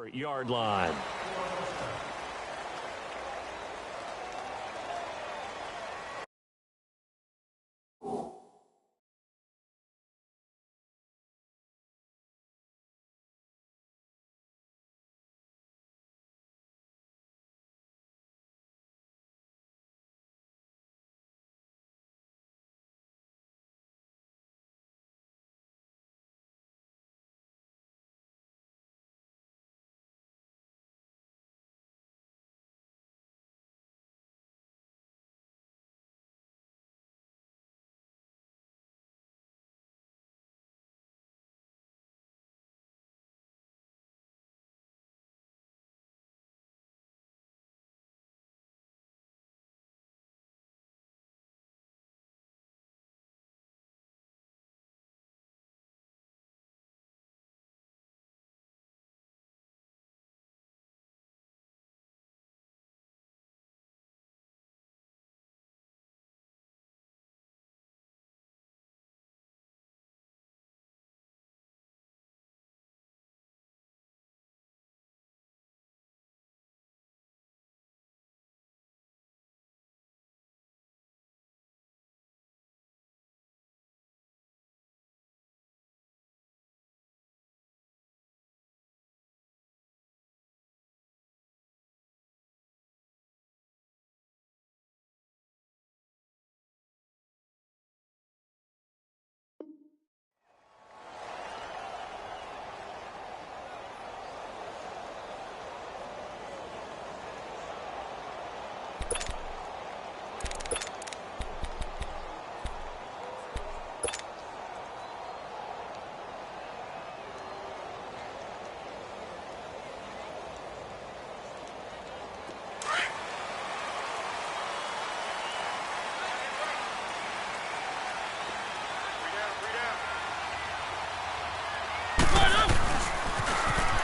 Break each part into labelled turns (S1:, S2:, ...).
S1: Yard line.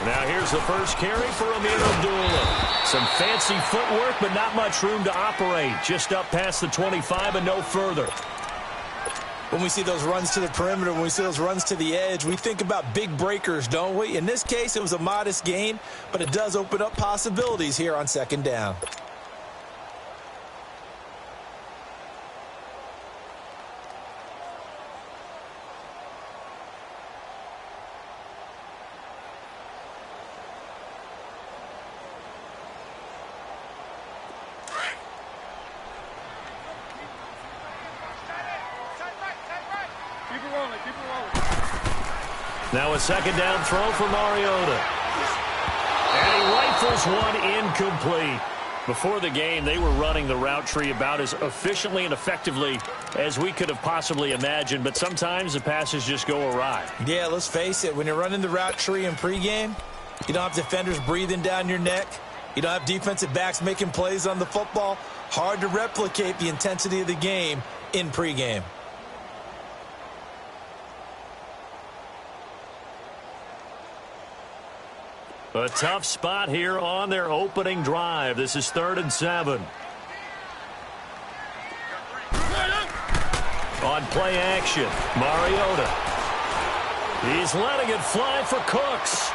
S1: Now here's the first carry for Amir Abdullah. Some fancy footwork, but not much room to operate. Just up past the 25 and no further.
S2: When we see those runs to the perimeter, when we see those runs to the edge, we think about big breakers, don't we? In this case, it was a modest gain, but it does open up possibilities here on second down.
S1: Now a second down throw for Mariota. And he rifles one incomplete. Before the game, they were running the route tree about as efficiently and effectively as we could have possibly imagined, but sometimes the passes just go awry.
S2: Yeah, let's face it. When you're running the route tree in pregame, you don't have defenders breathing down your neck. You don't have defensive backs making plays on the football. Hard to replicate the intensity of the game in pregame.
S1: A tough spot here on their opening drive. This is 3rd and 7. On play action, Mariota. He's letting it fly for Cooks.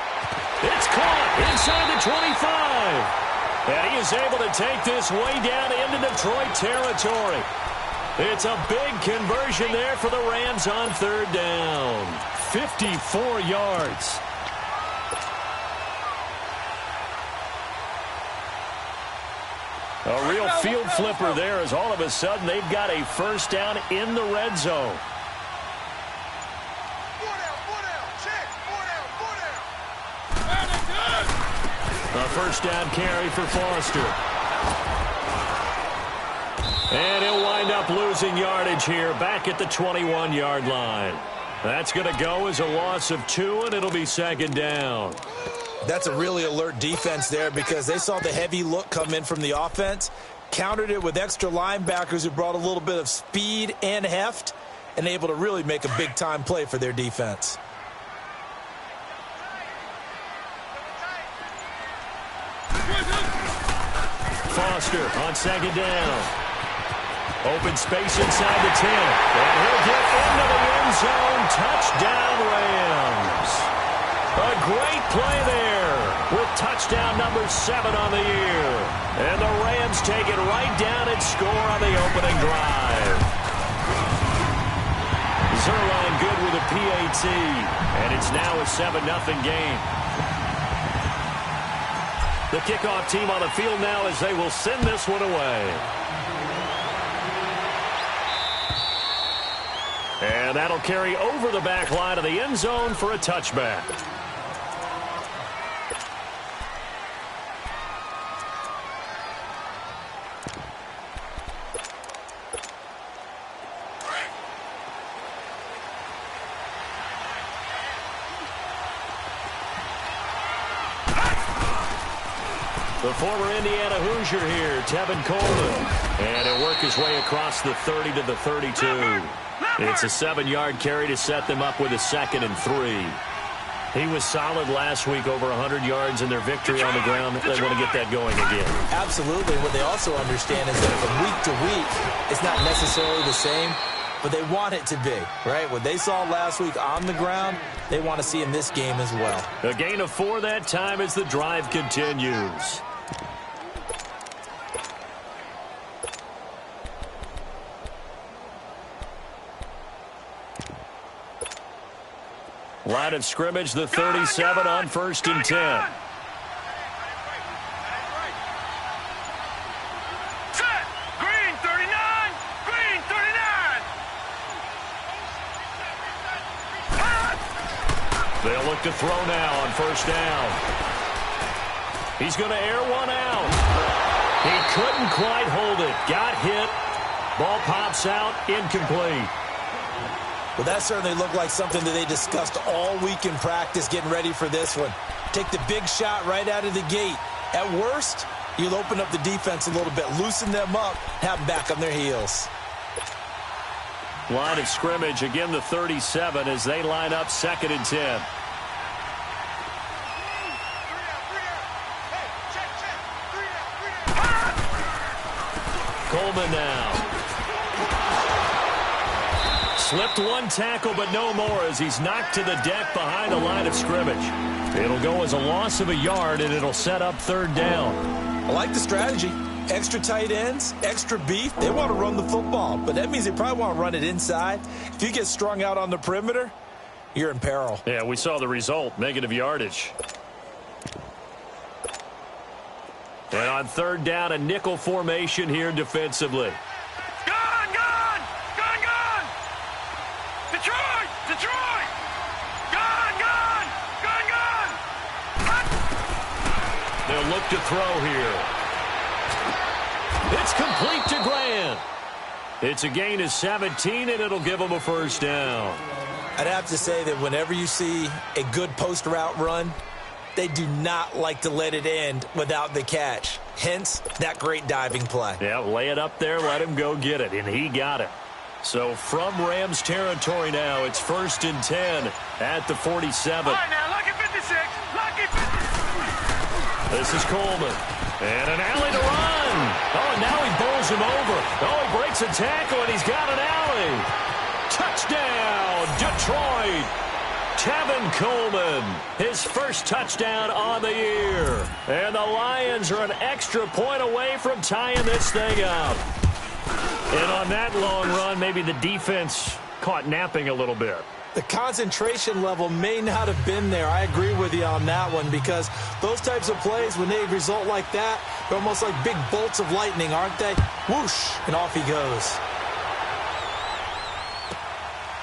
S1: It's caught inside the 25. And he is able to take this way down into Detroit territory. It's a big conversion there for the Rams on 3rd down. 54 yards. A real field flipper there as all of a sudden they've got a first down in the red zone. A first down carry for Foster. And he'll wind up losing yardage here back at the 21-yard line. That's going to go as a loss of 2, and it'll be 2nd down.
S2: That's a really alert defense there because they saw the heavy look come in from the offense, countered it with extra linebackers who brought a little bit of speed and heft, and able to really make a big-time play for their defense.
S1: Foster on 2nd down. Open space inside the 10. And he'll get into the end zone. Touchdown, Rams. A great play there with touchdown number 7 on the year. And the Rams take it right down and score on the opening drive. Zerline good with a PAT. And it's now a 7-0 game. The kickoff team on the field now as they will send this one away. And that'll carry over the back line of the end zone for a touchback. The former Indiana Hoosier here, Tevin Coleman. And he'll work his way across the 30 to the 32. It's a 7-yard carry to set them up with a 2nd and 3. He was solid last week, over 100 yards in their victory on the ground. They want to get that going again.
S2: Absolutely. What they also understand is that from week to week, it's not necessarily the same, but they want it to be, right? What they saw last week on the ground, they want to see in this game as well.
S1: A gain of 4 that time as the drive continues. Line of scrimmage, the 37 on 1st and 10.
S3: Set. Green 39. Green 39.
S1: They'll look to throw now on 1st down. He's going to air one out. He couldn't quite hold it. Got hit. Ball pops out. Incomplete.
S2: Well, that certainly looked like something that they discussed all week in practice getting ready for this one. Take the big shot right out of the gate. At worst, you'll open up the defense a little bit, loosen them up, have them back on their heels.
S1: Line of scrimmage, again the 37 as they line up 2nd and 10. Coleman now. Slipped one tackle, but no more as he's knocked to the deck behind the line of scrimmage. It'll go as a loss of a yard, and it'll set up 3rd down.
S2: I like the strategy. Extra tight ends, extra beef. They want to run the football, but that means they probably want to run it inside. If you get strung out on the perimeter, you're in peril.
S1: Yeah, we saw the result, negative yardage. And on 3rd down, a nickel formation here defensively.
S3: Detroit! Gone!
S1: They'll look to throw here. It's complete to Grant. It's a gain of 17, and it'll give them a 1st down.
S2: I'd have to say that whenever you see a good post route run, they do not like to let it end without the catch. Hence, that great diving play.
S1: Yeah, lay it up there, let him go get it, and he got it. So from Rams territory now, it's 1st and 10 at the 47.
S3: All right, now, lucky 56. Lucky 56.
S1: This is Coleman. And an alley to run. Oh, and now he bowls him over. Oh, he breaks a tackle, and he's got an alley. Touchdown, Detroit. Tevin Coleman, his 1st touchdown on the year. And the Lions are an extra point away from tying this thing up. And on that long run, maybe the defense caught napping a little bit.
S2: The concentration level may not have been there. I agree with you on that one because those types of plays, when they result like that, they're almost like big bolts of lightning, aren't they? Whoosh, and off he goes.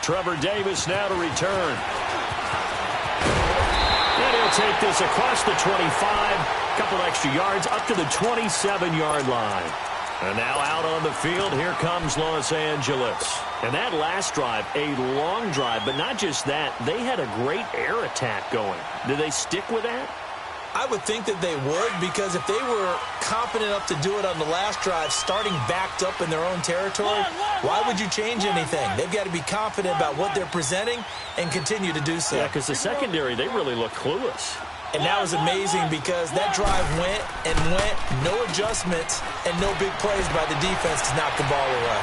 S1: Trevor Davis now to return. And he'll take this across the 25, a couple extra yards up to the 27-yard line. And now out on the field, here comes Los Angeles. And that last drive, a long drive, but not just that. They had a great air attack going. Did they stick with that?
S2: I would think that they would because if they were confident enough to do it on the last drive, starting backed up in their own territory, why would you change anything? They've got to be confident about what they're presenting and continue to do so.
S1: Yeah, because the secondary, they really look clueless.
S2: And that was amazing because that drive went and went, no adjustments, and no big plays by the defense to knock the ball away.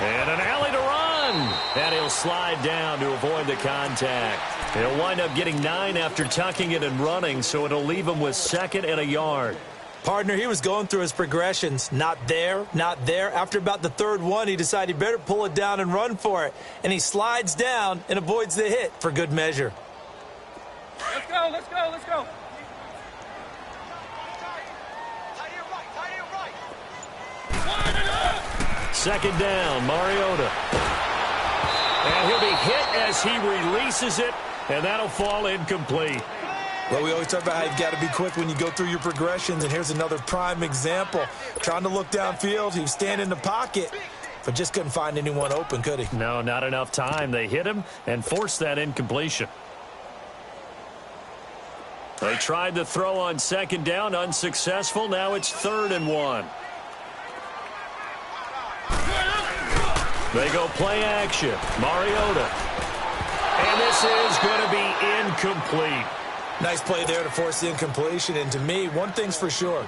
S1: And an alley to run. And he'll slide down to avoid the contact. He'll wind up getting 9 after tucking it and running, so it'll leave him with 2nd and a yard.
S2: Partner, he was going through his progressions. Not there, not there. After about the 3rd one, he decided he better pull it down and run for it. And he slides down and avoids the hit for good measure.
S3: Let's go, let's go, let's go.
S1: Second down, Mariota. And he'll be hit as he releases it, and that'll fall incomplete.
S2: Well, we always talk about how you've got to be quick when you go through your progressions, and here's another prime example. Trying to look downfield, he was standing in the pocket, but just couldn't find anyone open, could he?
S1: No, not enough time. They hit him and forced that incompletion. They tried to throw on 2nd down, unsuccessful. Now it's 3rd and 1. They go play action. Mariota. And this is going to be incomplete.
S2: Nice play there to force the incompletion. And to me, one thing's for sure.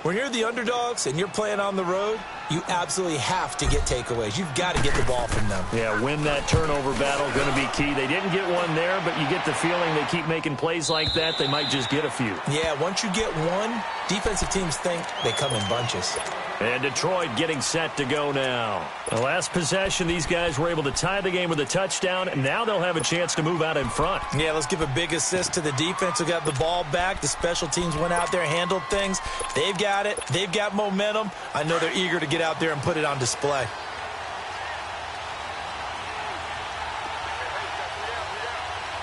S2: When you're the underdogs and you're playing on the road, you absolutely have to get takeaways. You've got to get the ball from them.
S1: Yeah, win that turnover battle, going to be key. They didn't get one there, but you get the feeling they keep making plays like that, they might just get a few.
S2: Yeah, once you get one, defensive teams think they come in bunches.
S1: And Detroit getting set to go now. The last possession, these guys were able to tie the game with a touchdown, and now they'll have a chance to move out in front.
S2: Yeah, let's give a big assist to the defense who got the ball back. The special teams went out there, handled things. They've got it. They've got momentum. I know they're eager to get out there and put it on display.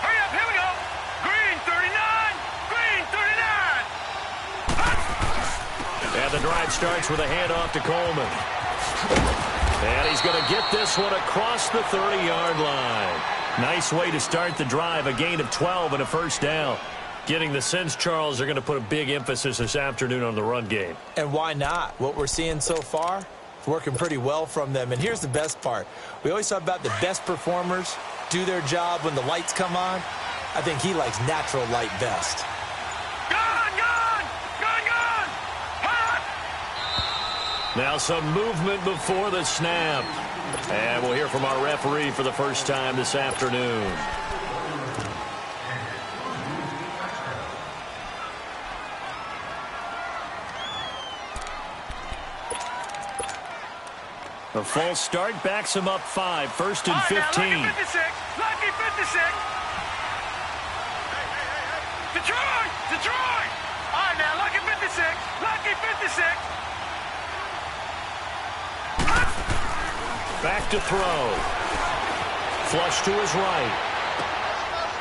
S3: Hurry up, here we go. Green 39, green 39.
S1: And the drive starts with a handoff to Coleman. And he's going to get this one across the 30-yard line. Nice way to start the drive, a gain of 12 and a 1st down. Getting the sense, Charles, they're going to put a big emphasis this afternoon on the run game.
S2: And why not? What we're seeing so far, working pretty well from them. And here's the best part. We always talk about the best performers do their job when the lights come on. I think he likes natural light best.
S1: Now some movement before the snap. And we'll hear from our referee for the first time this afternoon. A false start backs him up 5, 1st and 15.
S3: Lucky 56, lucky 56. Detroit, Detroit. All right, now, lucky 56, lucky 56.
S1: Back to throw. Flush to his right.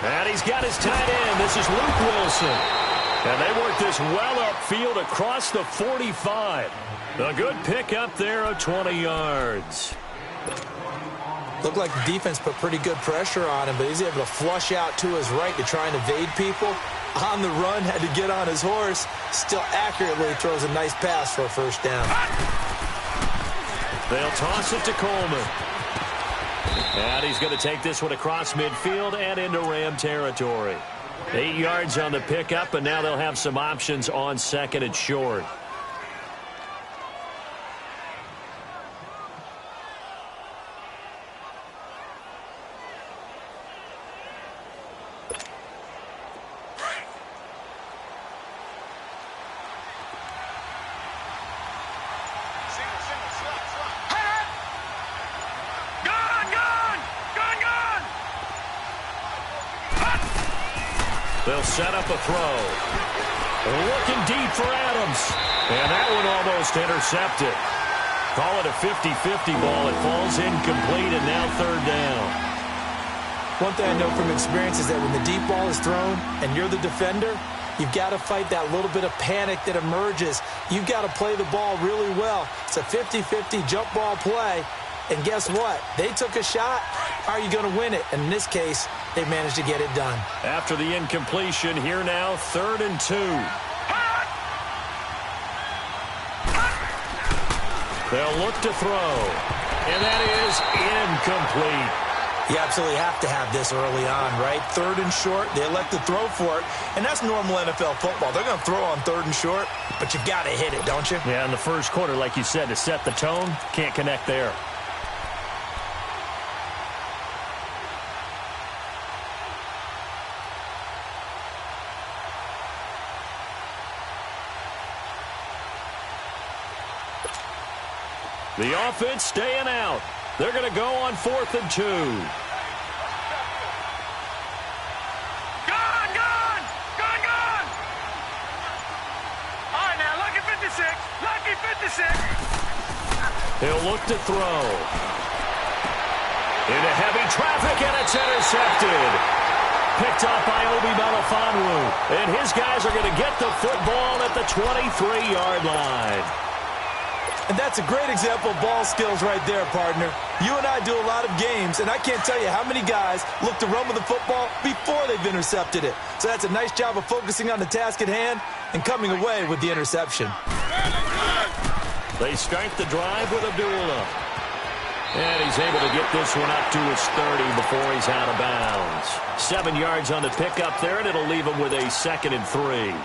S1: And he's got his tight end. This is Luke Wilson. And they work this well upfield across the 45. A good pick up there of 20 yards.
S2: Looked like the defense put pretty good pressure on him, but he's able to flush out to his right to try and evade people. On the run, had to get on his horse. Still accurately throws a nice pass for a 1st down.
S1: They'll toss it to Coleman. And he's going to take this one across midfield and into Ram territory. 8 yards on the pickup, and now they'll have some options on 2nd and short. They'll set up a throw. Looking deep for Adams. And that one almost intercepted. Call it a 50-50 ball. It falls incomplete, and now 3rd down.
S2: One thing I know from experience is that when the deep ball is thrown and you're the defender, you've got to fight that little bit of panic that emerges. You've got to play the ball really well. It's a 50-50 jump ball play. And guess what? They took a shot. How are you going to win it? And in this case, they managed to get it done.
S1: After the incompletion, here now, 3rd and 2. They'll look to throw. And that is incomplete.
S2: You absolutely have to have this early on, right? 3rd and short, they elect to throw for it. And that's normal NFL football. They're going to throw on 3rd and short, but you got to hit it, don't you?
S1: Yeah, in the first quarter, like you said, to set the tone, can't connect there. The offense staying out. They're going to go on 4th and 2.
S3: Gone! Gone! Gone, gone! All right, now, lucky 56. Lucky 56.
S1: He'll look to throw. Into heavy traffic, and it's intercepted. Picked up by Obi Melifonwu. And his guys are going to get the football at the 23-yard line.
S2: And that's a great example of ball skills right there, partner. You and I do a lot of games, and I can't tell you how many guys look to run with the football before they've intercepted it. So that's a nice job of focusing on the task at hand and coming away with the interception.
S1: They start the drive with Abdullah. And he's able to get this one up to his 30 before he's out of bounds. 7 yards on the pickup there, and it'll leave him with a 2nd and 3.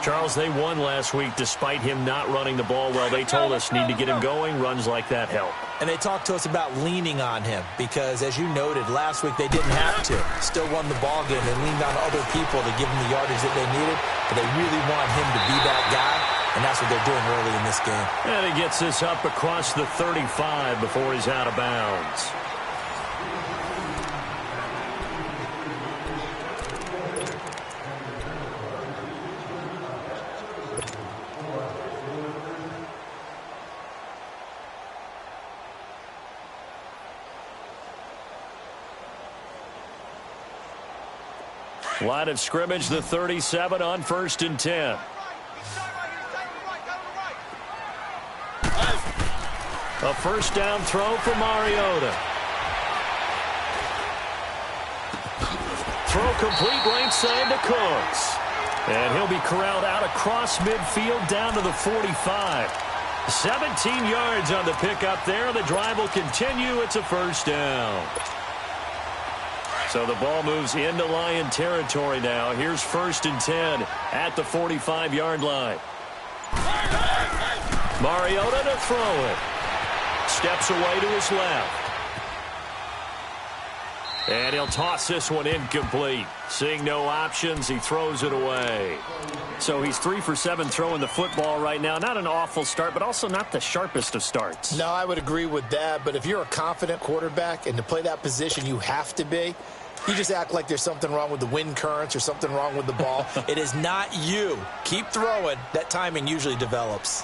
S1: Charles, they won last week despite him not running the ball well. They told us need to get him going. Runs like that help.
S2: And they talked to us about leaning on him because, as you noted, last week they didn't have to. Still won the ball game. They leaned on other people to give him the yardage that they needed, but they really want him to be that guy, and that's what they're doing early in this game.
S1: And he gets this up across the 35 before he's out of bounds. Line of scrimmage, the 37 on 1st and 10. A first down throw for Mariota. Throw complete right side to Cooks. And he'll be corralled out across midfield down to the 45. 17 yards on the pickup there. The drive will continue. It's a first down. So the ball moves into Lion territory now. Here's 1st and 10 at the 45-yard line. Mariota to throw it. Steps away to his left. And he'll toss this one incomplete. Seeing no options, he throws it away. So he's 3 for 7 throwing the football right now. Not an awful start, but also not the sharpest of starts.
S4: No, I would agree with that. But if you're a confident quarterback and to play that position, you have to be. You just act like there's something wrong with the wind currents or something wrong with the ball.
S2: It is not you. Keep throwing. That timing usually develops.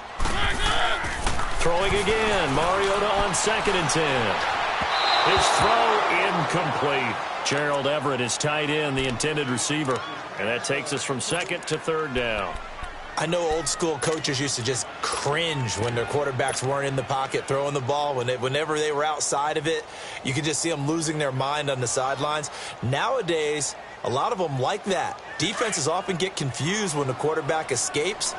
S1: Throwing again. Mariota on 2nd and 10. His throw incomplete. Gerald Everett is tight end, the intended receiver. And that takes us from 2nd to 3rd down.
S2: I know old school coaches used to just cringe when their quarterbacks weren't in the pocket throwing the ball. Whenever they were outside of it, you could just see them losing their mind on the sidelines. Nowadays, a lot of them like that. Defenses often get confused when the quarterback escapes.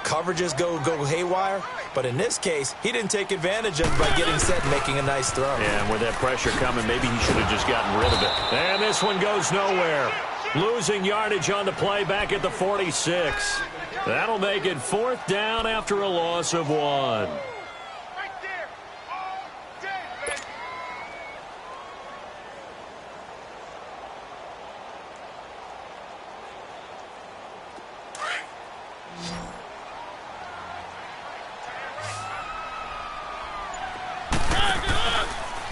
S2: Coverages go haywire. But in this case, he didn't take advantage of it by getting set and making a nice throw.
S1: Yeah, and with that pressure coming, maybe he should have just gotten rid of it. And this one goes nowhere. Losing yardage on the play back at the 46. That'll make it 4th down after a loss of 1.
S3: Right there. All day, baby.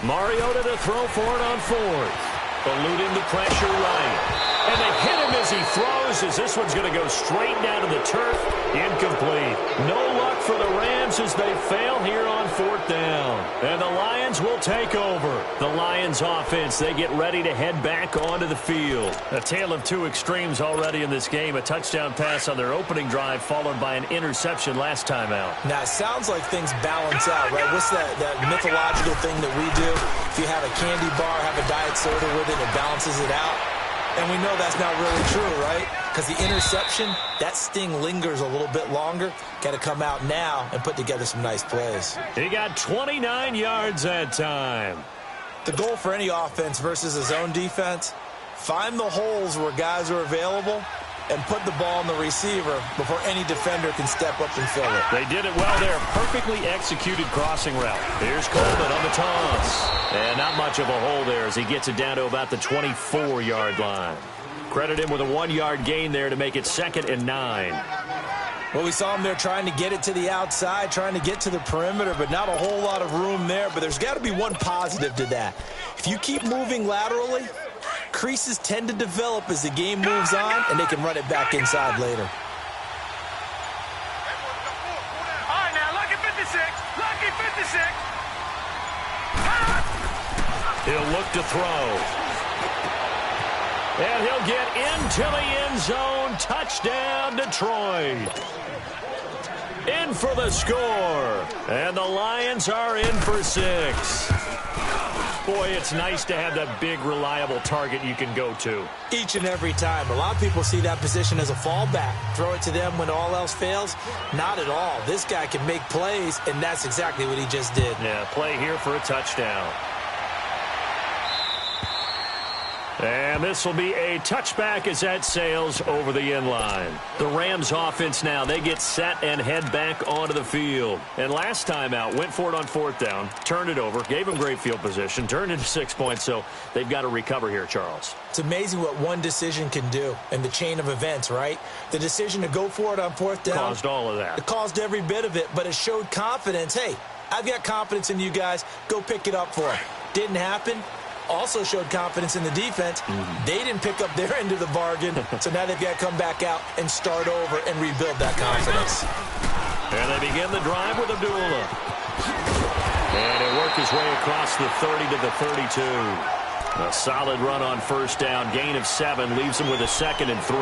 S1: Mariota to throw for it on 4th. Eluding the pressure right. And they hit him as he throws, as this one's going to go straight down to the turf. Incomplete. No luck for the Rams as they fail here on 4th down. And the Lions will take over. The Lions offense, they get ready to head back onto the field. A tale of two extremes already in this game. A touchdown pass on their opening drive, followed by an interception last time out.
S2: Now, it sounds like things balance out, right? What's that mythological thing that we do? If you have a candy bar, have a diet soda with it, it balances it out. And we know that's not really true, right? Because the interception, that sting lingers a little bit longer. Got to come out now and put together some nice plays.
S1: He got 29 yards that time.
S2: The goal for any offense versus his own defense, find the holes where guys are available and put the ball in the receiver before any defender can step up and fill it.
S1: They did it well there. Perfectly executed crossing route. Here's Coleman on the toss. And not much of a hole there as he gets it down to about the 24-yard line. Credit him with a 1-yard gain there to make it 2nd and 9.
S2: Well, we saw him there trying to get it to the outside, trying to get to the perimeter, but not a whole lot of room there. But there's got to be one positive to that. If you keep moving laterally, creases tend to develop as the game moves on, and they can run it back inside later.
S3: All right, now, lucky 56. Lucky 56.
S1: He'll look to throw. And he'll get into the end zone. Touchdown, Detroit. In for the score. And the Lions are in for 6. Boy, it's nice to have that big, reliable target you can go to.
S2: Each and every time. A lot of people see that position as a fallback. Throw it to them when all else fails. Not at all. This guy can make plays, and that's exactly what he just did.
S1: Yeah, play here for a touchdown. And this will be a touchback as that sails over the end line. The Rams offense now, they get set and head back onto the field. And last time out, went for it on 4th down, turned it over, gave them great field position, turned into 6 points, so they've got to recover here, Charles.
S2: It's amazing what one decision can do in the chain of events, right? The decision to go for it on 4th down.
S1: Caused all of that.
S2: It caused every bit of it, but it showed confidence. Hey, I've got confidence in you guys. Go pick it up for them. Didn't happen. Also showed confidence in the defense. They didn't pick up their end of the bargain, so now they've got to come back out and start over and rebuild that confidence.
S1: And they begin the drive with Abdullah. And he'll work his way across the 30 to the 32. A solid run on 1st down. Gain of 7 leaves him with a 2nd and 3.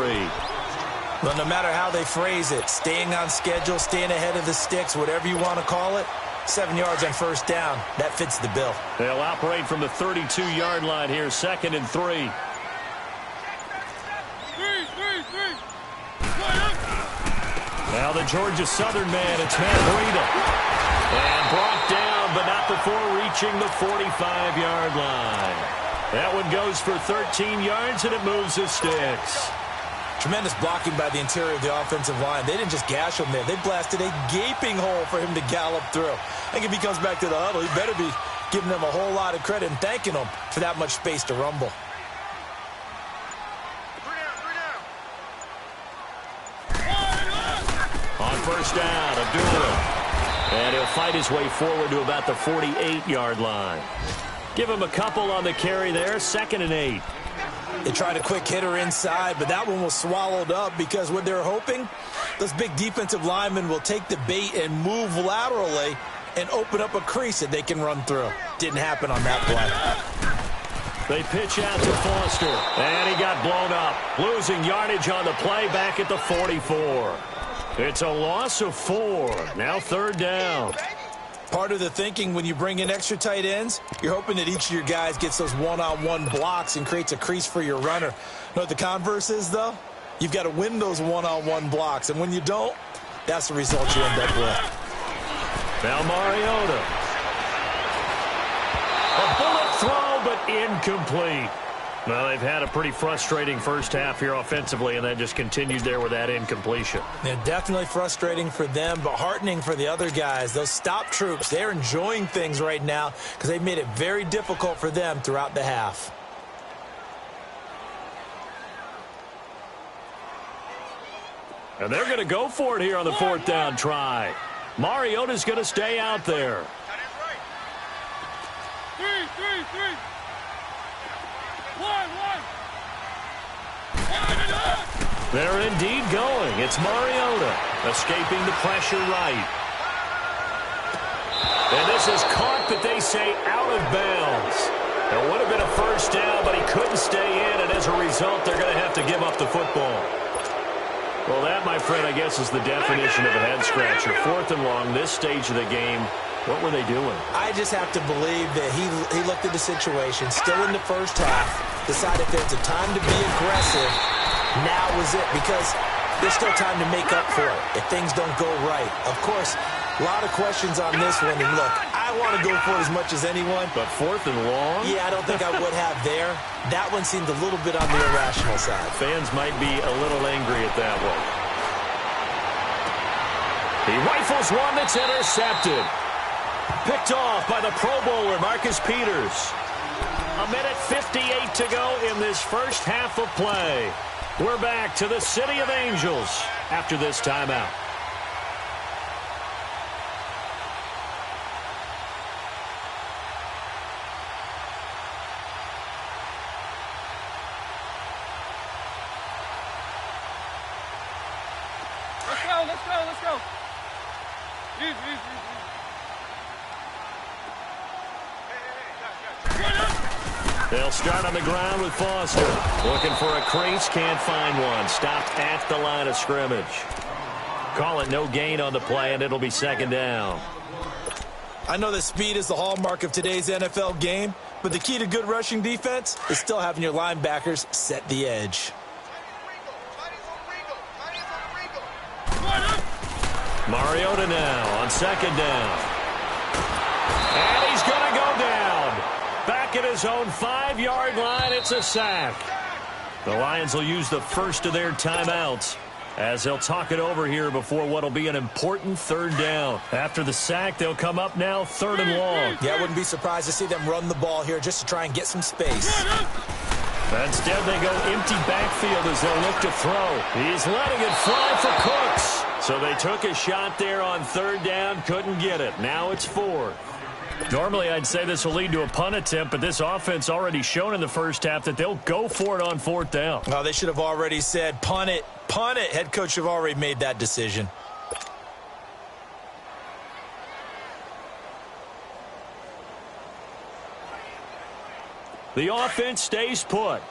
S2: Well, no matter how they phrase it, staying on schedule, staying ahead of the sticks, whatever you want to call it, 7 yards on 1st down. That fits the bill.
S1: They'll operate from the 32-yard line here, 2nd and 3. Now the Georgia Southern man, it's Matt Breida. And brought down, but not before reaching the 45-yard line. That one goes for 13 yards, and it moves the sticks.
S2: Tremendous blocking by the interior of the offensive line. They didn't just gash him there. They blasted a gaping hole for him to gallop through. I think if he comes back to the huddle, he better be giving them a whole lot of credit and thanking them for that much space to rumble.
S1: On 1st down, Abdullah. And he'll fight his way forward to about the 48-yard line. Give him a couple on the carry there, 2nd and 8.
S2: They tried a quick hitter inside, but that one was swallowed up because what they're hoping, those big defensive linemen will take the bait and move laterally and open up a crease that they can run through. Didn't happen on that play.
S1: They pitch out to Foster, and he got blown up. Losing yardage on the play back at the 44. It's a loss of 4. Now 3rd down.
S2: Part of the thinking when you bring in extra tight ends, you're hoping that each of your guys gets those one-on-one blocks and creates a crease for your runner. You know what the converse is, though? You've got to win those one-on-one blocks, and when you don't, that's the result you end up with.
S1: Now Mariota. A bullet throw, but incomplete. Well, they've had a pretty frustrating first half here offensively, and that just continued there with that incompletion.
S2: Yeah, definitely frustrating for them, but heartening for the other guys. Those stop troops, they're enjoying things right now because they've made it very difficult for them throughout the half.
S1: And they're going to go for it here on the 4th down try. Mariota's going to stay out there. They're indeed going. It's Mariota escaping the pressure right. And this is caught, but they say out of bounds. It would have been a 1st down, but he couldn't stay in, and as a result, they're going to have to give up the football. Well, that, my friend, I guess is the definition of a head-scratcher. 4th and long, this stage of the game. What were they doing?
S2: I just have to believe that he looked at the situation, still in the first half, decided there's a time to be aggressive. Now was it, because there's still time to make up for it if things don't go right. Of course, a lot of questions on this one, and look, I want to go for it as much as anyone.
S1: But 4th and long?
S2: Yeah, I don't think I would have there. That one seemed a little bit on the irrational side.
S1: Fans might be a little angry at that one. He rifles one that's intercepted. Picked off by the Pro Bowler, Marcus Peters. 1:58 to go in this first half of play. We're back to the City of Angels after this timeout.
S3: Easy.
S1: They'll start on the ground with Foster. Looking for a crease, can't find one. Stopped at the line of scrimmage. Call it no gain on the play, and it'll be second down.
S2: I know that speed is the hallmark of today's NFL game, but the key to good rushing defense is still having your linebackers set the edge.
S1: Mariota now on second down. And he's going to go down. Back at his own 5-yard line, it's a sack. The Lions will use the first of their timeouts as they'll talk it over here before what will be an important third down. After the sack, they'll come up now 3rd and long.
S2: Yeah, I wouldn't be surprised to see them run the ball here just to try and get some space.
S1: Instead, they go empty backfield as they'll look to throw. He's letting it fly for Cooks. So they took a shot there on 3rd down, couldn't get it. Now it's 4th. Normally, I'd say this will lead to a punt attempt, but this offense already shown in the first half that they'll go for it on 4th down.
S2: Oh, they should have already said, punt it, punt it. Head coach should have already made that decision.
S1: The offense stays put.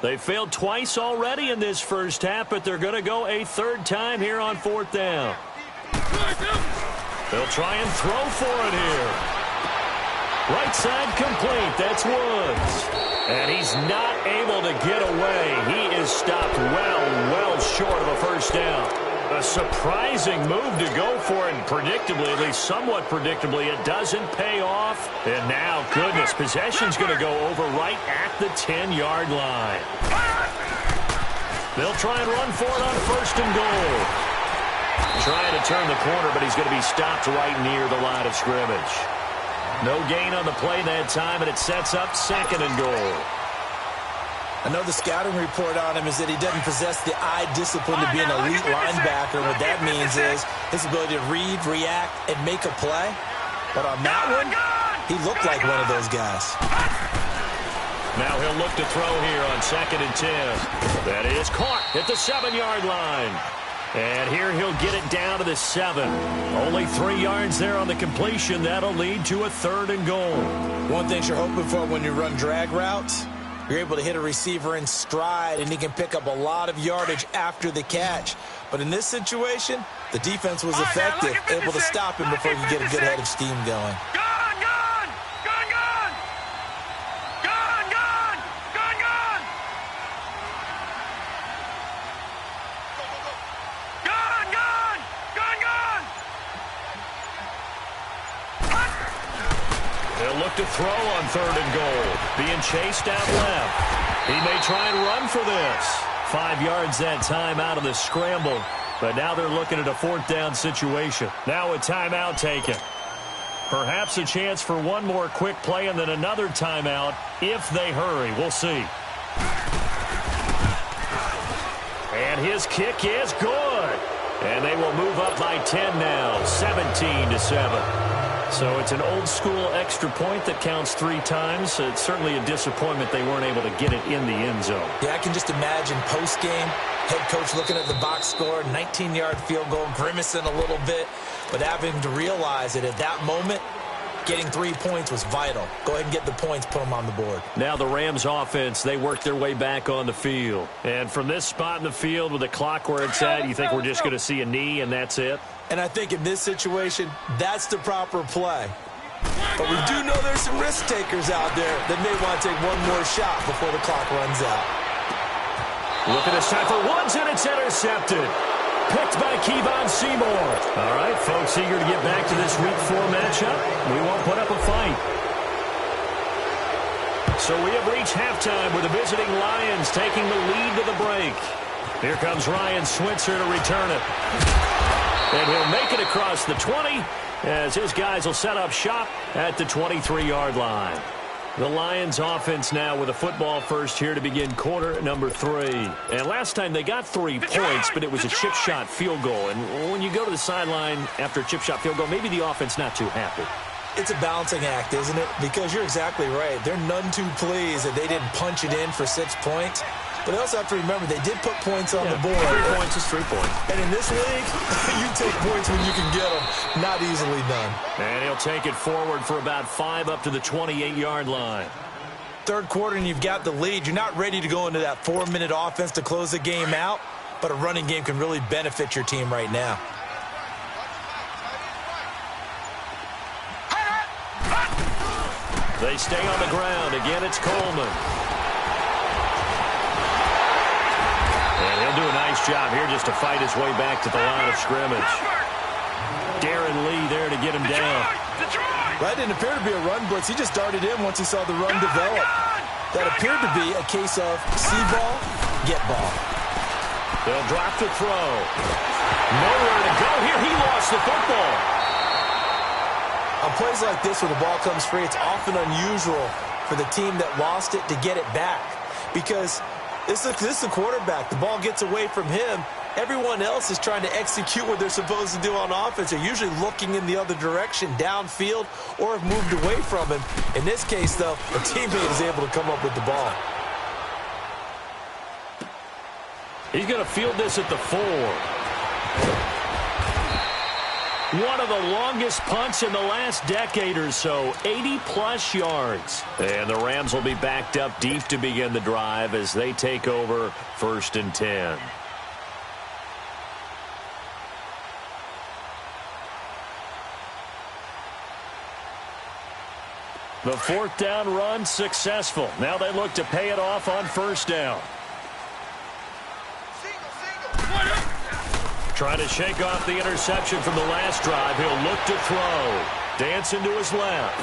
S1: They failed twice already in this first half, but they're going to go a 3rd time here on 4th down. They'll try and throw for it here. Right side complete. That's Woods. And he's not able to get away. He is stopped well short of a first down. A surprising move to go for it, and predictably, at least somewhat predictably, it doesn't pay off. And now, goodness, possession's going to go over right at the 10-yard line. They'll try and run for it on 1st and goal. Trying to turn the corner, but he's going to be stopped right near the line of scrimmage. No gain on the play that time, and it sets up 2nd and goal.
S2: I know the scouting report on him is that he doesn't possess the eye discipline to be an elite linebacker. What that means is his ability to read, react, and make a play. But on that one, he looked like one of those guys.
S1: Now he'll look to throw here on 2nd and 10. That is caught at the 7-yard line. And here he'll get it down to the 7. Only 3 yards there on the completion. That'll lead to a 3rd and goal.
S2: One thing you're hoping for when you run drag routes, you're able to hit a receiver in stride, and he can pick up a lot of yardage after the catch. But in this situation, the defense was effective, able to stop him before you get a good head of steam going.
S1: To throw on 3rd and goal. Being chased out left. He may try and run for this. 5 yards that time out of the scramble. But now they're looking at a 4th down situation. Now a timeout taken. Perhaps a chance for one more quick play and then another timeout if they hurry. We'll see. And his kick is good. And they will move up by 10 now. 17-7. So it's an old-school extra point that counts 3 times. It's certainly a disappointment they weren't able to get it in the end zone.
S2: Yeah, I can just imagine post-game, head coach looking at the box score, 19-yard field goal, grimacing a little bit, but having to realize that at that moment, getting 3 points was vital. Go ahead and get the points, put them on the board.
S1: Now the Rams offense, they work their way back on the field. And from this spot in the field with the clock where it's at, you think we're just going to see a knee and that's it?
S2: And I think in this situation, that's the proper play. But we do know there's some risk takers out there that may want to take one more shot before the clock runs out.
S1: Look at this time for Woods, and it's intercepted. Picked by Kevon Seymour. All right, folks, eager to get back to this Week 4 matchup. We won't put up a fight. So we have reached halftime with the visiting Lions taking the lead to the break. Here comes Ryan Switzer to return it. And he'll make it across the 20 as his guys will set up shop at the 23-yard line. The Lions offense now with a football first here to begin quarter number 3. And last time they got 3 points, but it was a chip shot field goal. And when you go to the sideline after a chip shot field goal, maybe the offense not too happy.
S2: It's a balancing act, isn't it? Because you're exactly right. They're none too pleased that they didn't punch it in for 6 points. But they also have to remember they did put points on the board.
S1: 3 points is 3 points.
S2: And in this league, you take points when you can get them. Not easily done.
S1: And he'll take it forward for about 5 up to the 28-yard line.
S2: Third quarter and you've got the lead. You're not ready to go into that 4-minute offense to close the game out, but a running game can really benefit your team right now.
S1: They stay on the ground. Again, it's Coleman. And he'll do a nice job here just to fight his way back to the line of scrimmage. Darren Lee there to get him down.
S2: That didn't appear to be a run blitz. He just darted in once he saw the run develop. That appeared to be a case of see ball, get ball.
S1: They'll drop the throw. Nowhere to go here. He lost the football.
S2: On plays like this where the ball comes free, it's often unusual for the team that lost it to get it back. Because this is the quarterback. The ball gets away from him. Everyone else is trying to execute what they're supposed to do on offense. They're usually looking in the other direction, downfield, or have moved away from him. In this case, though, a teammate is able to come up with the ball.
S1: He's going to field this at the 4. One of the longest punts in the last decade or so, 80-plus yards. And the Rams will be backed up deep to begin the drive as they take over 1st and 10. The 4th down run successful. Now they look to pay it off on 1st down. Trying to shake off the interception from the last drive. He'll look to throw. Dancing to his left.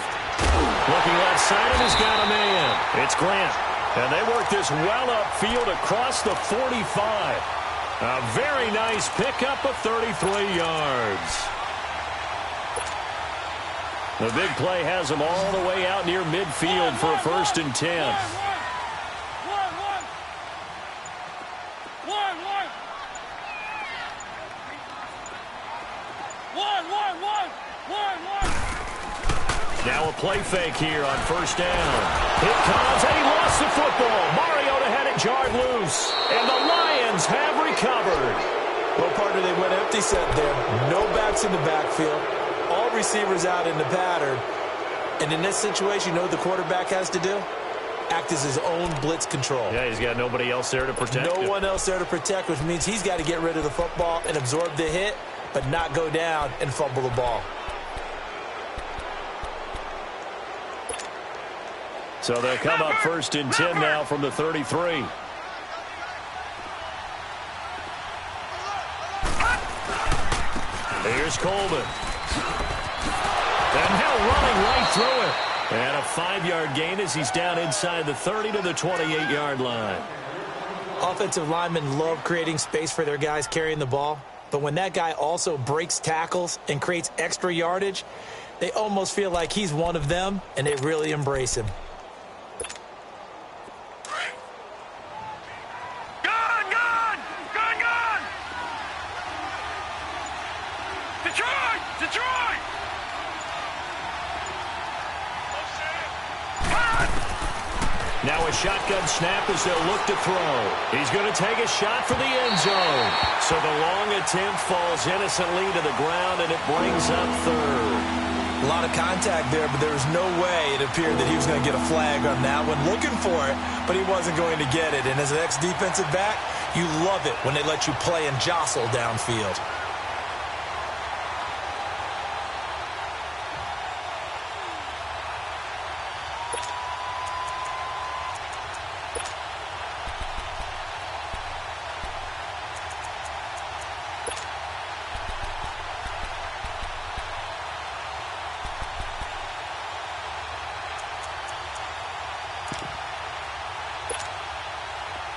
S1: Looking left side, and he's got a man. It's Grant. And they work this well upfield across the 45. A very nice pickup of 33 yards. The big play has him all the way out near midfield for a 1st and 10. Now a play fake here on 1st down. It comes, and he lost the football. Mariota had it jarred loose, and the Lions have recovered.
S2: Well, partner, they went empty set there. No backs in the backfield. All receivers out in the pattern. And in this situation, you know what the quarterback has to do? Act as his own blitz control.
S1: Yeah, he's got nobody else there to protect him.
S2: No one else there to protect, which means he's got to get rid of the football and absorb the hit, but not go down and fumble the ball.
S1: So they'll come up 1st and 10 now from the 33. Here's Coleman. And now running right through it. And a 5-yard gain as he's down inside the 30 to the 28-yard line.
S2: Offensive linemen love creating space for their guys carrying the ball. But when that guy also breaks tackles and creates extra yardage, they almost feel like he's one of them, and they really embrace him.
S1: Now a shotgun snap as they'll look to throw. He's going to take a shot for the end zone. So the long attempt falls innocently to the ground, and it brings up 3rd.
S2: A lot of contact there, but there was no way it appeared that he was going to get a flag on that one. Looking for it, but he wasn't going to get it. And as an ex-defensive back, you love it when they let you play and jostle downfield.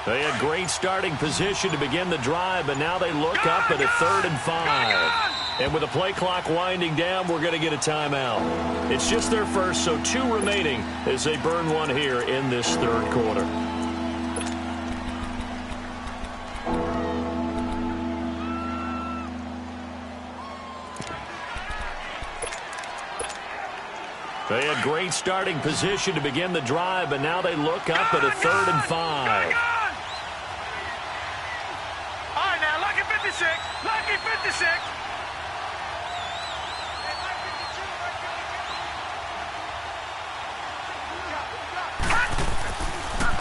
S1: They had great starting position to begin the drive, but now they look up at a 3rd and 5. And with the play clock winding down, we're going to get a timeout. It's just their first, so 2 remaining as they burn one here in this 3rd quarter. They had great starting position to begin the drive, but now they look up at a 3rd and 5.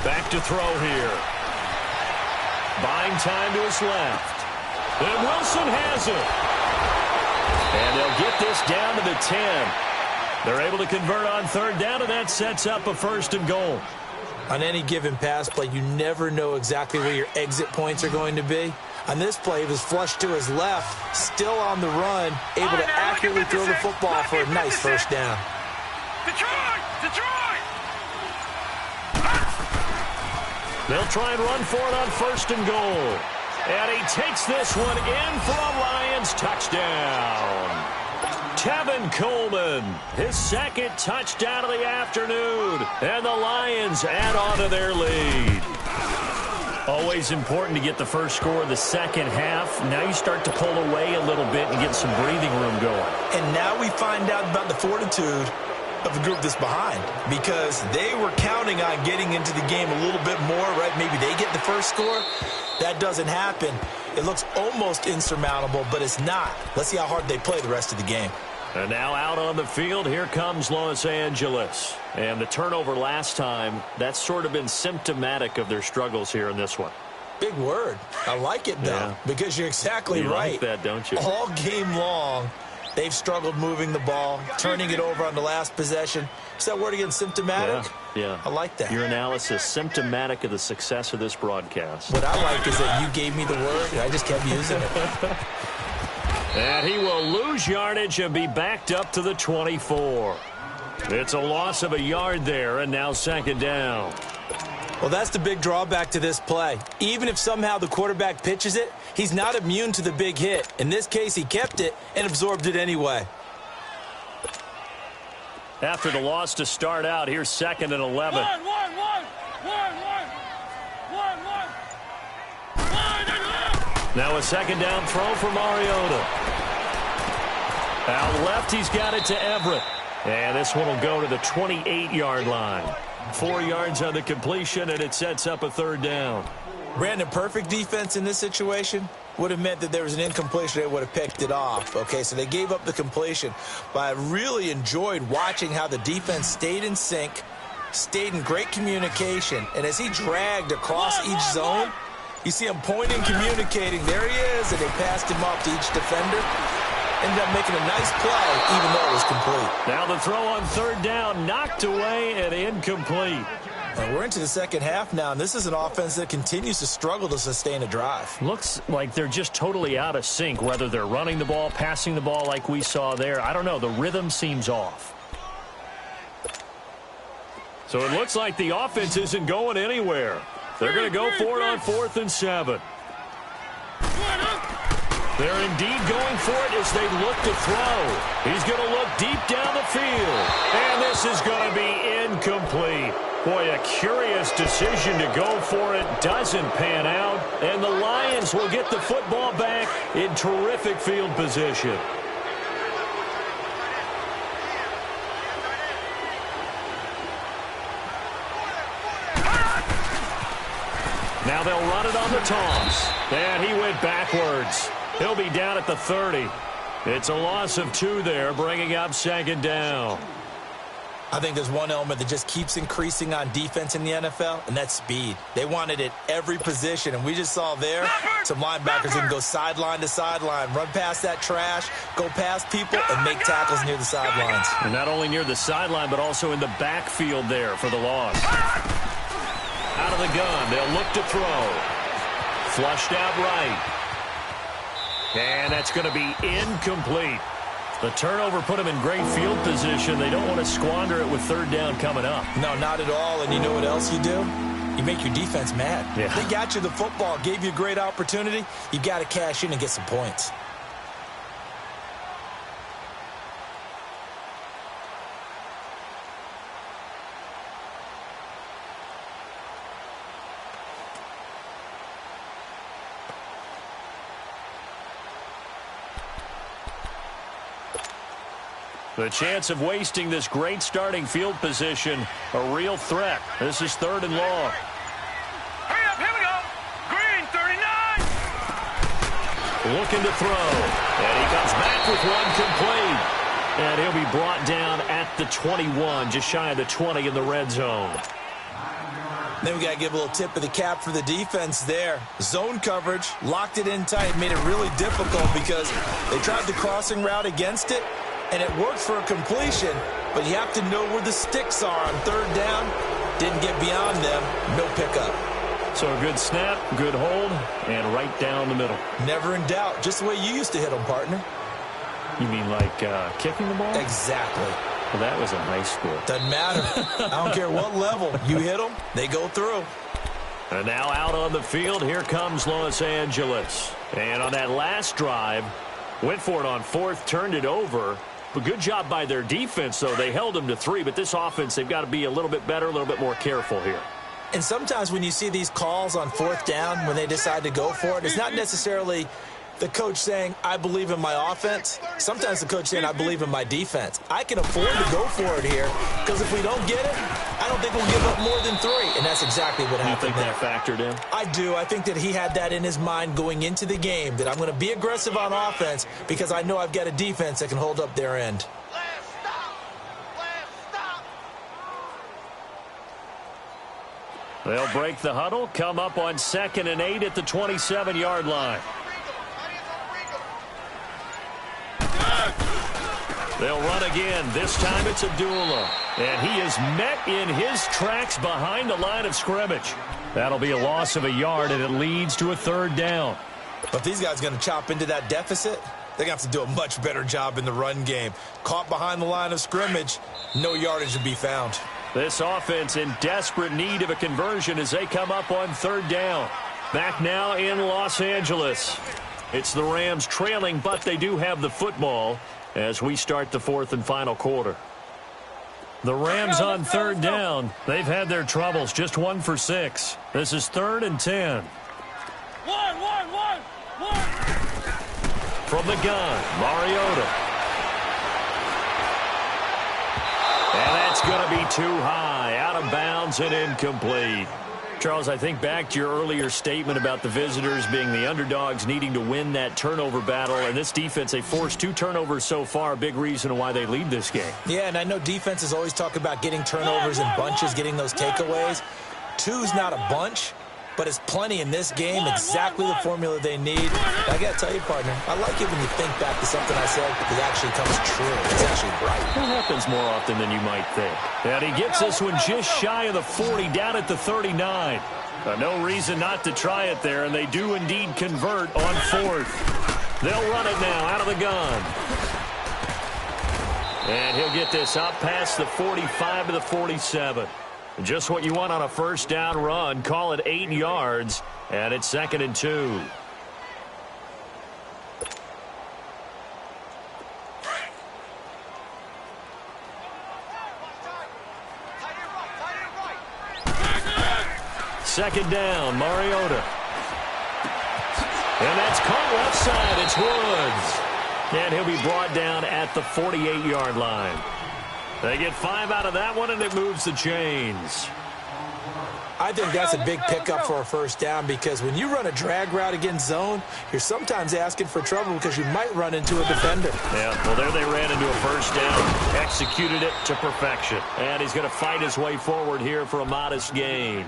S1: Back to throw here. Buying time to his left. And Wilson has it. And they'll get this down to the 10. They're able to convert on third down, and that sets up a 1st and goal.
S2: On any given pass play, you never know exactly where your exit points are going to be. On this play, he was flushed to his left, still on the run, able to accurately throw the football for a nice 1st down.
S3: Detroit! Detroit!
S1: They'll try and run for it on 1st and goal. And he takes this one in for a Lions touchdown. Tevin Coleman, his 2nd touchdown of the afternoon. And the Lions add on to their lead. Always important to get the first score of the second half. Now you start to pull away a little bit and get some breathing room going.
S2: And now we find out about the fortitude of the group that's behind, because they were counting on getting into the game a little bit more, right? Maybe they get the first score. That doesn't happen. It looks almost insurmountable, but it's not. Let's see how hard they play the rest of the game.
S1: And now out on the field, here comes Los Angeles. And the turnover last time, that's sort of been symptomatic of their struggles here in this one.
S2: Big word. I like it, though, because you're exactly right.
S1: You like that, don't you?
S2: All game long, they've struggled moving the ball, turning it over on the last possession. Is that word again, symptomatic?
S1: Yeah.
S2: I like that.
S1: Your analysis, symptomatic of the success of this broadcast.
S2: What I like is that you gave me the word, and I just kept using it.
S1: And he will lose yardage and be backed up to the 24. It's a loss of a yard there, and now 2nd down.
S2: Well, that's the big drawback to this play. Even if somehow the quarterback pitches it, he's not immune to the big hit. In this case, he kept it and absorbed it anyway.
S1: After the loss to start out, here's 2nd and 11. Now a 2nd down throw for Mariota. Out left, he's got it to Everett. And this one will go to the 28-yard line. 4 yards on the completion, and it sets up a 3rd down.
S2: Brandon, perfect defense in this situation would have meant that there was an incompletion. They would have picked it off. Okay, so they gave up the completion. But I really enjoyed watching how the defense stayed in sync, stayed in great communication. And as he dragged across each zone, you see him pointing, communicating. There he is, and they passed him off to each defender. Ended up making a nice play, even though it was complete.
S1: Now the throw on 3rd down, knocked away and incomplete.
S2: And we're into the second half now, and this is an offense that continues to struggle to sustain a drive.
S1: Looks like they're just totally out of sync, whether they're running the ball, passing the ball like we saw there. I don't know. The rhythm seems off. So it looks like the offense isn't going anywhere. They're going to go for it on 4th and 7. They're indeed going for it as they look to throw. He's going to look deep down the field. And this is going to be incomplete. Boy, a curious decision to go for it. Doesn't pan out. And the Lions will get the football back in terrific field position. Now they'll run it on the toss. And he went backwards. He'll be down at the 30. It's a loss of 2 there, bringing up 2nd down.
S2: I think there's one element that just keeps increasing on defense in the NFL, and that's speed. They want it at every position, and we just saw there some linebackers who can go sideline to sideline, run past that trash, go past people, and make tackles near the sidelines.
S1: And not only near the sideline, but also in the backfield there for the loss. Out of the gun, they'll look to throw. Flushed out right. And that's going to be incomplete. The turnover put them in great field position. They don't want to squander it with 3rd down coming up.
S2: No, not at all. And you know what else you do? You make your defense mad.
S1: Yeah.
S2: They got you the football, gave you a great opportunity. You got to cash in and get some points.
S1: The chance of wasting this great starting field position, a real threat. This is 3rd and long.
S3: Hurry up, here we go. Green, 39.
S1: Looking to throw. And he comes back with one complete. And he'll be brought down at the 21, just shy of the 20 in the red zone.
S2: Then we got to give a little tip of the cap for the defense there. Zone coverage, locked it in tight, made it really difficult because they tried the crossing route against it, and it worked for a completion, but you have to know where the sticks are on third down. Didn't get beyond them, no pickup.
S1: So a good snap, good hold, and right down the middle.
S2: Never in doubt, just the way you used to hit them, partner.
S1: You mean like kicking the ball?
S2: Exactly.
S1: Well, that was in high school.
S2: Doesn't matter. I don't care what level. You hit them, they go through.
S1: And now out on the field, here comes Los Angeles. And on that last drive, went for it on fourth, turned it over. But good job by their defense, though. They held them to 3, but this offense, they've got to be a little bit better, a little bit more careful here.
S2: And sometimes when you see these calls on fourth down, when they decide to go for it, it's not necessarily the coach saying, I believe in my offense. Sometimes the coach saying, I believe in my defense. I can afford to go for it here because if we don't get it, I don't think we'll give up more than 3. And that's exactly what happened there.
S1: You think that factored in?
S2: I do. I think that he had that in his mind going into the game, that I'm going to be aggressive on offense because I know I've got a defense that can hold up their end.
S1: They'll break the huddle, come up on 2nd and 8 at the 27-yard line. They'll run again. This time it's Abdullah. And he is met in his tracks behind the line of scrimmage. That'll be a loss of a yard, and it leads to a 3rd down.
S2: But these guys are going to chop into that deficit. They're going to have to do a much better job in the run game. Caught behind the line of scrimmage, no yardage to be found.
S1: This offense in desperate need of a conversion as they come up on 3rd down. Back now in Los Angeles. It's the Rams trailing, but they do have the football as we start the 4th and final quarter. The Rams on 3rd down. They've had their troubles, just 1 for 6. This is 3rd and 10. From the gun, Mariota. And that's going to be too high, out of bounds and incomplete. Charles, I think back to your earlier statement about the visitors being the underdogs needing to win that turnover battle. And this defense, they forced 2 turnovers so far, a big reason why they lead this game.
S2: Yeah, and I know defenses always talk about getting turnovers in bunches, getting those takeaways. 2's not a bunch, but it's plenty in this game, exactly the formula they need. I got to tell you, partner, I like it when you think back to something I said because it actually comes true. It's actually right.
S1: That happens more often than you might think. And he gets this one just shy of the 40, down at the 39. No reason not to try it there, and they do indeed convert on 4th. They'll run it now out of the gun. And he'll get this up past the 45 to the 47. Just what you want on a 1st down run. Call it 8 yards, and it's 2nd and 2. Second down, Mariota. And that's caught left side. It's Woods. And he'll be brought down at the 48-yard line. They get 5 out of that one, and it moves the chains.
S2: I think that's a big pickup for a 1st down because when you run a drag route against zone, you're sometimes asking for trouble because you might run into a defender.
S1: Yeah, well, there they ran into a 1st down, executed it to perfection. And he's going to fight his way forward here for a modest gain.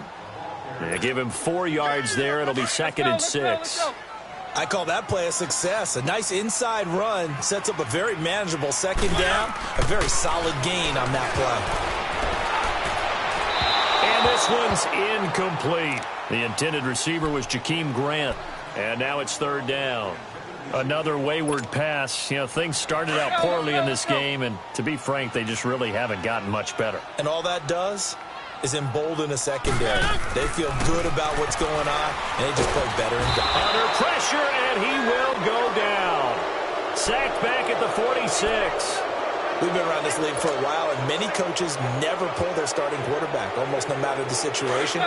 S1: They give him 4 yards there. It'll be 2nd and 6.
S2: I call that play a success. A nice inside run sets up a very manageable 2nd down. A very solid gain on that play.
S1: And this one's incomplete. The intended receiver was Jakeem Grant. And now it's 3rd down. Another wayward pass. You know, things started out poorly in this game, and to be frank, they just really haven't gotten much better.
S2: And all that does is embolden a secondary. They feel good about what's going on, and they just play better and better.
S1: Under pressure, and he will go down. Sacked back at the 46.
S2: We've been around this league for a while, and many coaches never pull their starting quarterback, almost no matter the situation.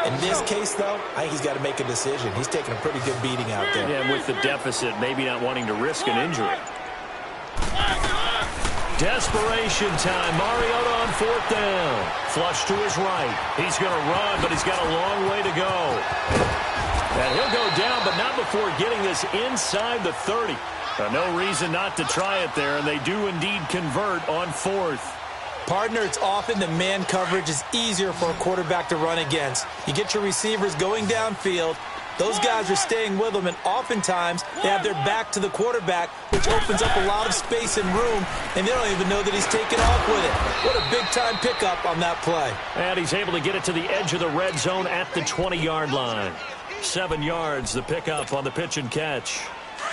S2: In this case, though, I think he's got to make a decision. He's taking a pretty good beating out there.
S1: Yeah, with the deficit, maybe not wanting to risk an injury. Desperation time. Mariota on 4th down. Flush to his right. He's going to run, but he's got a long way to go. And he'll go down, but not before getting this inside the 30. No reason not to try it there, and they do indeed convert on 4th.
S2: Partner, it's often the man coverage is easier for a quarterback to run against. You get your receivers going downfield. Those guys are staying with them, and oftentimes they have their back to the quarterback, which opens up a lot of space and room, and they don't even know that he's taking off with it. What a big-time pickup on that play.
S1: And he's able to get it to the edge of the red zone at the 20-yard line. 7 yards, the pickup on the pitch and catch.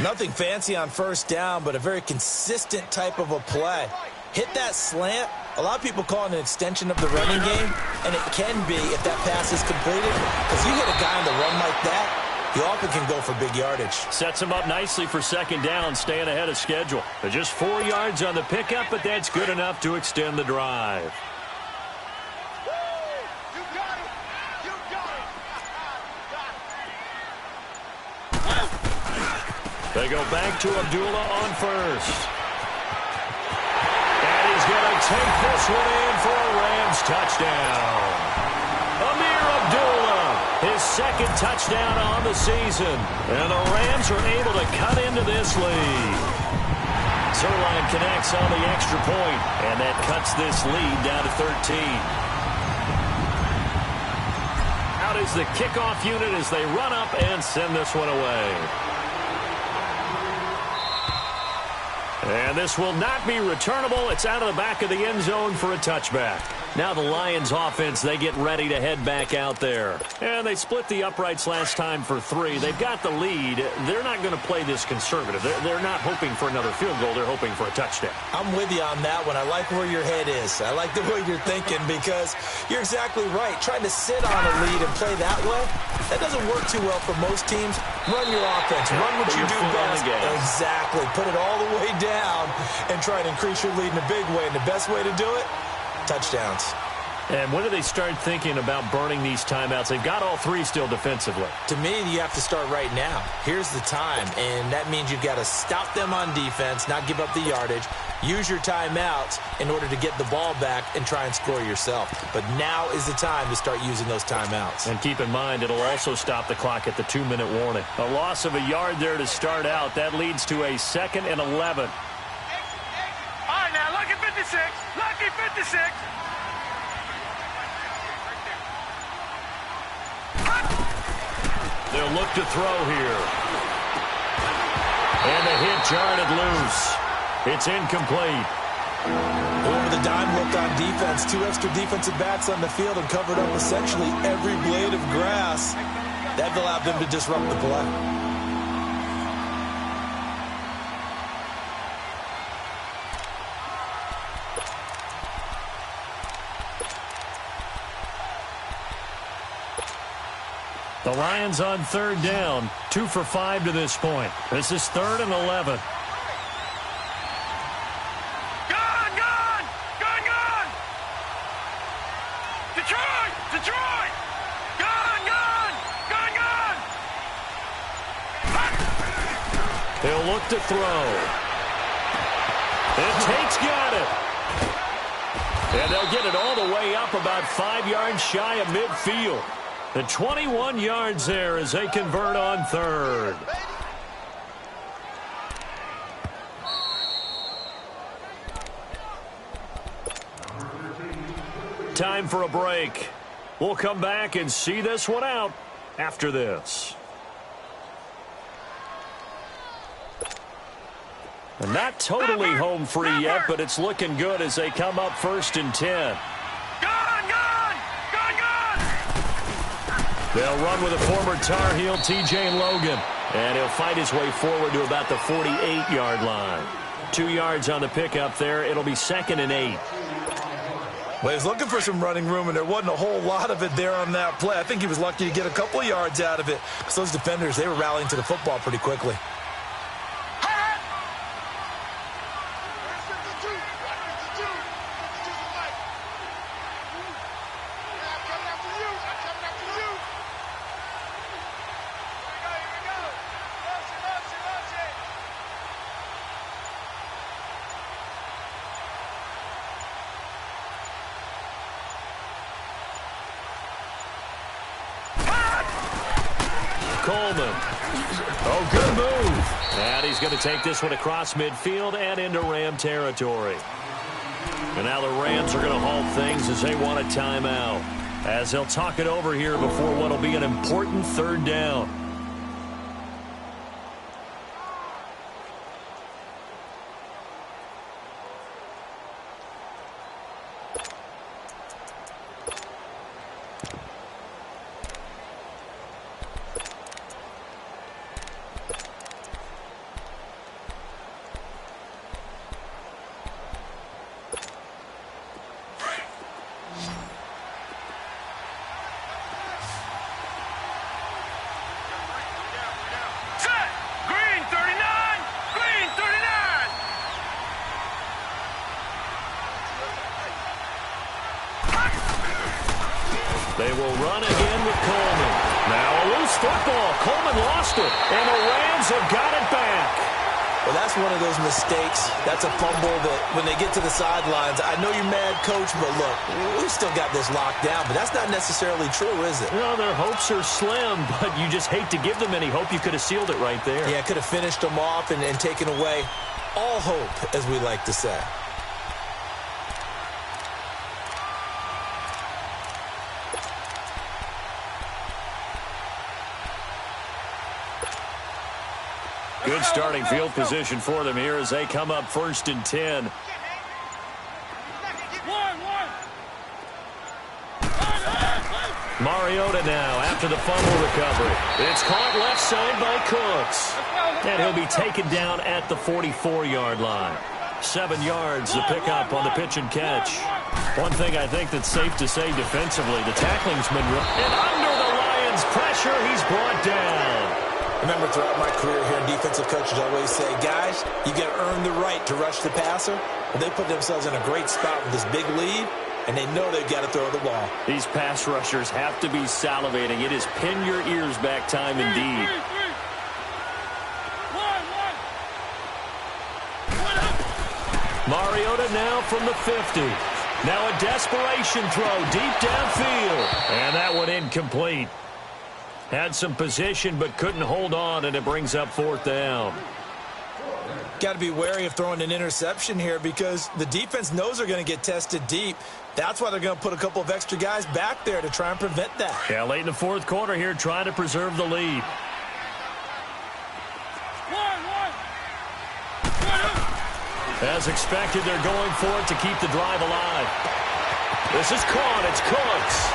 S2: Nothing fancy on first down, but a very consistent type of a play. Hit that slant. A lot of people call it an extension of the running game, and it can be if that pass is completed. Because you hit a guy on the run like that, he often can go for big yardage.
S1: Sets him up nicely for second down, staying ahead of schedule. Just 4 yards on the pickup, but that's good enough to extend the drive. They go back to Abdullah on first. And he's going to take this one in for a Rams touchdown. Amir Abdullah, his second touchdown on the season. And the Rams are able to cut into this lead. Zerline connects on the extra point, and that cuts this lead down to 13. Out is the kickoff unit as they run up and send this one away. And this will not be returnable. It's out of the back of the end zone for a touchback. Now the Lions offense, they get ready to head back out there. And they split the uprights last time for 3. They've got the lead. They're not going to play this conservative. They're not hoping for another field goal. They're hoping for a touchdown.
S2: I'm with you on that one. I like where your head is. I like the way you're thinking because you're exactly right. Trying to sit on a lead and play that way, that doesn't work too well for most teams. Run your offense. Run what you do best. Exactly. Put it all the way down and try to increase your lead in a big way. And the best way to do it, touchdowns.
S1: And when do they start thinking about burning these timeouts? They've got all 3 still defensively.
S2: To me, you have to start right now. Here's the time, and that means you've got to stop them on defense, not give up the yardage, use your timeouts in order to get the ball back and try and score yourself. But now is the time to start using those timeouts. And
S1: keep in mind, it'll also stop the clock at the 2-minute warning. A loss of a yard there to start out. That leads to a 2nd and 11.
S3: All right, now, lucky 56. Lucky 56.
S1: They'll look to throw here. And the hit jarred it loose. It's incomplete.
S2: Over the dime look on defense. 2 extra defensive backs on the field and covered up essentially every blade of grass. That allowed them to disrupt the play.
S1: The Lions on 3rd down, 2 for 5 to this point. This is 3rd and 11.
S3: Gone! Detroit! Gone!
S1: They'll look to throw. And Tate's got it. And they'll get it all the way up about 5 yards shy of midfield. The 21 yards there as they convert on 3rd. Time for a break. We'll come back and see this one out after this. And not totally home free yet, but it's looking good as they come up 1st and 10. They'll run with a former Tar Heel, T.J. Logan. And he'll fight his way forward to about the 48-yard line. 2 yards on the pickup there. It'll be 2nd and 8.
S2: Well, he was looking for some running room, and there wasn't a whole lot of it there on that play. I think he was lucky to get a couple of yards out of it. So those defenders, they were rallying to the football pretty quickly.
S1: Coleman. Oh, good move. And he's going to take this one across midfield and into Ram territory. And now the Rams are going to halt things as they want a timeout, as they'll talk it over here before what will be an important third down. They will run again with Coleman. Now a loose football. Coleman lost it, and the Rams have got it back.
S2: Well, that's one of those mistakes. That's a fumble that when they get to the sidelines, I know you're mad, Coach, but look, we've still got this locked down. But that's not necessarily true, is it?
S1: Well, their hopes are slim, but you just hate to give them any hope. You could have sealed it right there.
S2: Yeah, could have finished them off and taken away all hope, as we like to say.
S1: Good starting field position for them here as they come up 1st and 10. Mariota now after the fumble recovery. It's caught left side by Cooks. And he'll be taken down at the 44-yard line. 7 yards to pick up on the pitch and catch. One thing I think that's safe to say defensively, the tackling's been... And under the Lions' pressure, he's brought down.
S2: Remember, throughout my career here, defensive coaches always say, guys, you got to earn the right to rush the passer. Well, they put themselves in a great spot with this big lead, and they know they've got to throw the ball.
S1: These pass rushers have to be salivating. It is pin your ears back time indeed. Mariota now from the 50. Now a desperation throw deep downfield. And that one incomplete. Had some position but couldn't hold on, and it brings up 4th down.
S2: Got to be wary of throwing an interception here because the defense knows they're going to get tested deep. That's why they're going to put a couple of extra guys back there to try and prevent that.
S1: Yeah, late in the 4th quarter here, trying to preserve the lead. As expected, they're going for it to keep the drive alive. This is caught. It's Cooks.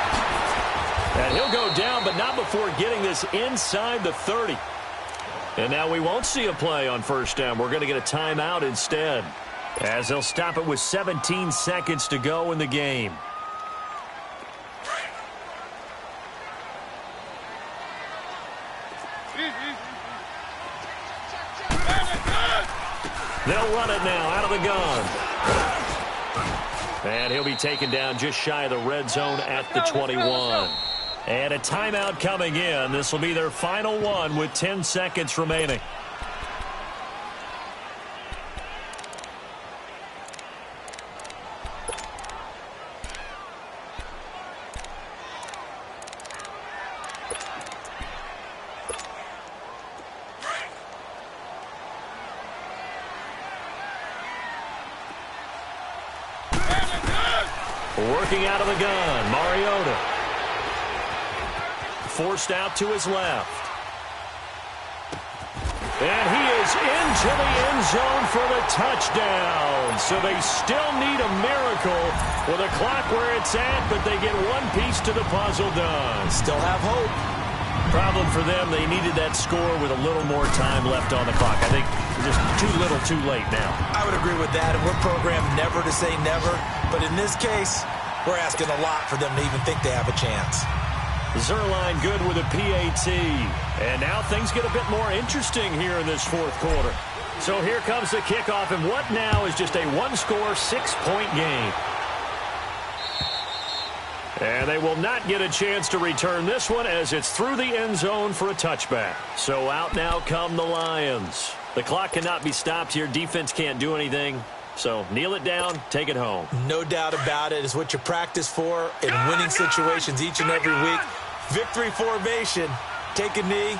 S1: And he'll go down, but not before getting this inside the 30. And now we won't see a play on 1st down. We're going to get a timeout instead, as they'll stop it with 17 seconds to go in the game. They'll run it now out of the gun. And he'll be taken down just shy of the red zone at the 21. And a timeout coming in. This will be their final one with 10 seconds remaining. Working out of the gun, Mariota. Forced out to his left. And he is into the end zone for the touchdown. So they still need a miracle with a clock where it's at, but they get one piece to the puzzle done.
S2: Still have hope.
S1: Problem for them, they needed that score with a little more time left on the clock. I think just too little too late now. I
S2: would agree with that, and we're programmed never to say never. But in this case, we're asking a lot for them to even think they have a chance.
S1: Zerline good with a PAT. And now things get a bit more interesting here in this 4th quarter. So here comes the kickoff, and what now is just a one-score, 6-point game. And they will not get a chance to return this one as it's through the end zone for a touchback. So out now come the Lions. The clock cannot be stopped here. Defense can't do anything. So kneel it down, take it home.
S2: No doubt about it. It's what you practice for in winning situations each and every week. Victory formation. Take a knee,